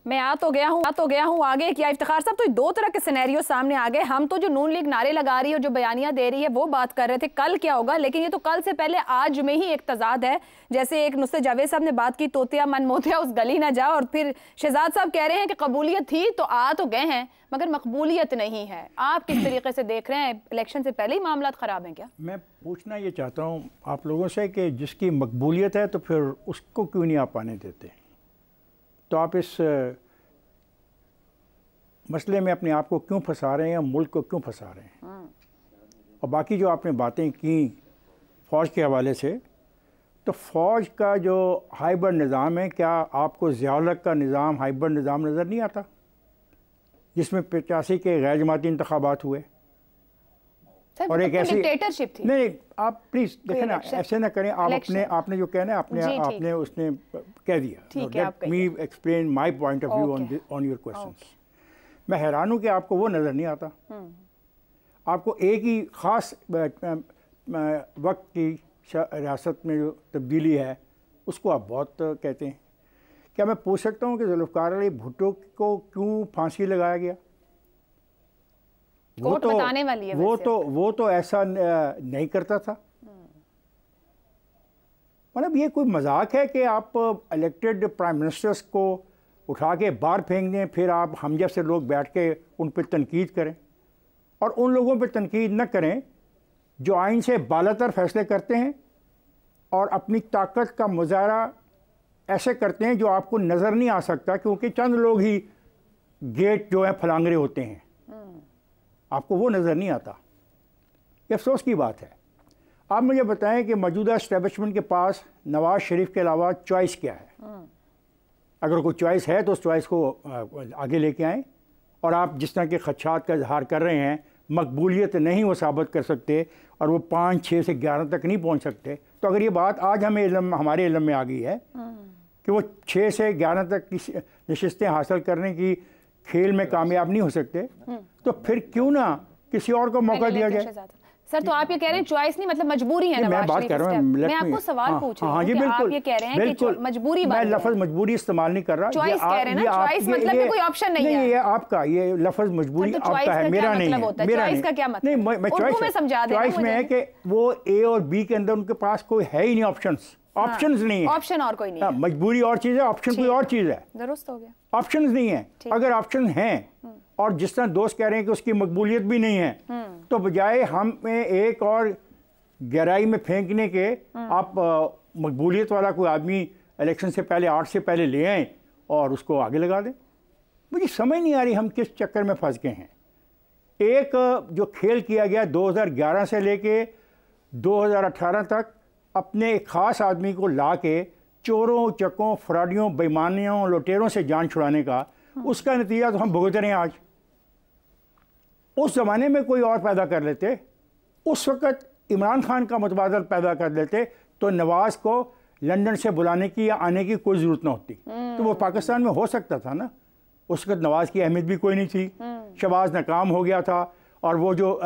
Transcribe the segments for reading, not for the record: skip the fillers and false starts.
میں آ تو گیا ہوں آگے کیا افتخار صاحب، تو دو طرح کے سینیریو سامنے آ گئے. ہم تو جو نون لیگ نعرے لگا رہی ہے اور جو بیانیاں دے رہی ہے وہ بات کر رہے تھے کل کیا ہوگا، لیکن یہ تو کل سے پہلے آج میں ہی ایک تضاد ہے. جیسے ایک نصرت جاوید صاحب نے بات کی توتیا من موتیا اس گلی نہ جا، اور پھر شہزاد صاحب کہہ رہے ہیں کہ قبولیت تھی تو آ تو گئے ہیں مگر مقبولیت نہیں ہے. آپ کس طریقے سے دیکھ رہے ہیں؟ الیکشن سے پہلے ہی معاملات خراب ہیں کیا؟ میں پوچھنا یہ چاہتا ہوں آپ لوگوں سے کہ جس کی مقبولیت ہے تو پھر اس کو کیوں نہیں آپ آنے دیتے؟ تو آپ اس مسئلے میں اپنے آپ کو کیوں پھنسا رہے ہیں، ملک کو کیوں پھنسا رہے ہیں؟ اور باقی جو آپ نے باتیں کی فوج کے حوالے سے، تو فوج کا جو ہائبرڈ نظام ہے، کیا آپ کو ضیاء الحق کا نظام ہائبرڈ نظام نظر نہیں آتا جس میں 85 کے غیر جماعتی انتخابات ہوئے؟ اور ایک ایسی ڈکٹیٹرشپ تھی. نہیں آپ پلیز دیکھیں نا، ایسے نہ کریں. آپ نے جو کہنا ہے آپ نے اس نے کہہ دیا. Let me explain my point of view on your questions. میں حیران ہوں کہ آپ کو وہ نظر نہیں آتا. آپ کو ایک ہی خاص وقت کی ریاست میں جو تبدیلی ہے اس کو آپ بہت کہتے ہیں. کیا میں پوچھ سکتا ہوں کہ ذوالفقار علی بھٹو کو کیوں پھانسی لگایا گیا؟ وہ تو ایسا نہیں کرتا تھا. مطلب یہ کوئی مذاق ہے کہ آپ الیکٹڈ پرائم منسٹرز کو اٹھا کے باہر پھینک دیں، پھر آپ ہم جیسے لوگ بیٹھ کے ان پہ تنقید کریں، اور ان لوگوں پہ تنقید نہ کریں جو آئین سے بالاتر فیصلے کرتے ہیں اور اپنی طاقت کا مظاہرہ ایسے کرتے ہیں جو آپ کو نظر نہیں آ سکتا کیونکہ چند لوگ ہی گیٹ جو ہے پھلانگرے ہوتے ہیں. آپ کو وہ نظر نہیں آتا. یہ افسوس کی بات ہے. آپ مجھے بتائیں کہ موجودہ اسٹیبلشمنٹ کے پاس نواز شریف کے علاوہ چوائس کیا ہے؟ اگر کوئی چوائس ہے تو اس چوائس کو آگے لے کے آئیں. اور آپ جس طرح کے خدشات کا اظہار کر رہے ہیں، مقبولیت نہیں وہ ثابت کر سکتے اور وہ 5 6 سے 11 تک نہیں پہنچ سکتے، تو اگر یہ بات آج ہمارے علم میں آ گئی ہے کہ وہ 6 سے 11 تک کی نشستیں حاصل کرنے کی کھیل میں کامیاب نہیں ہو سکتے، تو پھر کیوں نہ کسی اور کو موقع دیا جائے؟ سر تو آپ یہ کہہ رہے ہیں چوائس نہیں، مطلب مجبوری ہے. میں بات کر رہا ہوں، میں آپ کو سوال پوچھ رہا ہوں کہ آپ یہ کہہ رہے ہیں کہ مجبوری بات ہے. میں لفظ مجبوری استعمال نہیں کر رہا. چوائس کہہ رہے ہیں نا، چوائس مطلب کہ کوئی آپشن نہیں ہے. یہ آپ کا یہ لفظ مجبوری آپ کا ہے، میرا نہیں ہے. چوائس کا کیا مطلب؟ نہیں، میں چوائس میں ہے کہ وہ اے اور بی کے اندر ان کے پاس کوئی ہے ہی نہیں آپشنز نہیں ہے. آپشن اور کوئی نہیں ہے. مجبوری اور چیز ہے، آپشن کوئی اور چیز ہے. درست ہو گیا. آپشنز نہیں ہیں. اگر آپشن ہیں اور جس طرح دوست کہہ رہے ہیں کہ اس کی مقبولیت بھی نہیں ہے، تو بجائے ہم ایک اور گہرائی میں پھینکنے کے آپ مقبولیت والا کوئی آدمی الیکشن سے پہلے 8 سے پہلے لے آئیں اور اس کو آگے لگا دیں. مجھے سمجھ نہیں آ رہی ہم کس چکر میں پھنس گئے ہیں. ایک جو کھیل کیا گیا 2011 سے لے کے 2018 تک، اپنے ایک خاص آدمی کو لا کے چوروں چکوں فراڈیوں بےمانیوں لٹیروں سے جان چھڑانے کا، اس کا نتیجہ تو ہم بھگت رہے ہیں آج. اس زمانے میں کوئی اور پیدا کر لیتے، اس وقت عمران خان کا متبادل پیدا کر لیتے، تو نواز کو لندن سے بلانے کی یا آنے کی کوئی ضرورت نہ ہوتی. تو وہ پاکستان میں ہو سکتا تھا نا. اس وقت نواز کی اہمیت بھی کوئی نہیں تھی. شہباز ناکام ہو گیا تھا اور وہ جو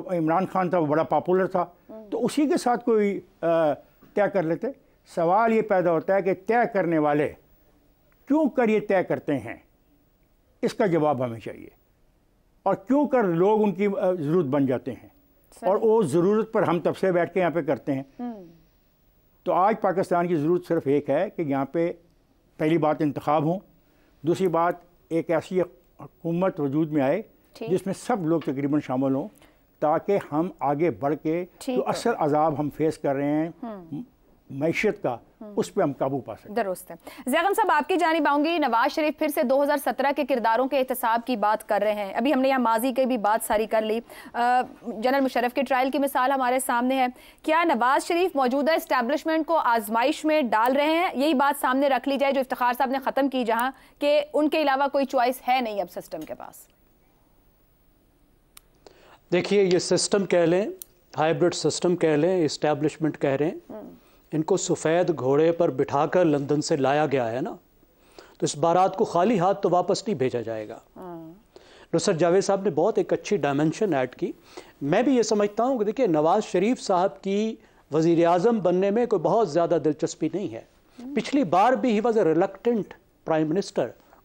عمران خان تھا وہ بڑا پاپولر تھا، تو اسی کے ساتھ کوئی طے کر لیتے. سوال یہ پیدا ہوتا ہے کہ طے کرنے والے کیوں کر یہ طے کرتے ہیں؟ اس کا جواب ہمیں چاہیے. اور کیوں کر لوگ ان کی ضرورت بن جاتے ہیں، اور وہ ضرورت پر ہم تب سے بیٹھ کے یہاں پہ کرتے ہیں. تو آج پاکستان کی ضرورت صرف ایک ہے کہ یہاں پہ پہلی بات انتخاب ہوں، دوسری بات ایک ایسی حکومت وجود میں آئے جس میں سب لوگ تقریباً شامل ہوں، تاکہ ہم آگے بڑھ کے جو اصل عذاب ہم فیس کر رہے ہیں معیشت کا، اس پہ ہم قابو پا سکتے. درست ہے. ضیاء صاحب آپ کی جانب آؤں گی. نواز شریف پھر سے 2017 کے کرداروں کے احتساب کی بات کر رہے ہیں. ابھی ہم نے یہاں ماضی کی بھی بات ساری کر لی. جنرل مشرف کے ٹرائل کی مثال ہمارے سامنے ہے. کیا نواز شریف موجودہ اسٹیبلشمنٹ کو آزمائش میں ڈال رہے ہیں؟ یہی بات سامنے رکھ لی جائے جو افتخار صاحب نے ختم کی، جہاں کہ ان کے علاوہ کوئی چوائس ہے نہیں اب سسٹم کے پاس. دیکھیے، یہ سسٹم کہہ لیں، ہائیبرڈ سسٹم کہہ لیں، اسٹیبلشمنٹ کہہ رہے ہیں، ان کو سفید گھوڑے پر بٹھا کر لندن سے لایا گیا ہے نا، تو اس بارات کو خالی ہاتھ تو واپس نہیں بھیجا جائے گا. نصرت جاوید صاحب نے بہت ایک اچھی ڈائمنشن ایڈ کی. میں بھی یہ سمجھتا ہوں کہ دیکھیے، نواز شریف صاحب کی وزیر اعظم بننے میں کوئی بہت زیادہ دلچسپی نہیں ہے. پچھلی بار بھی he was a reluctant prime minister.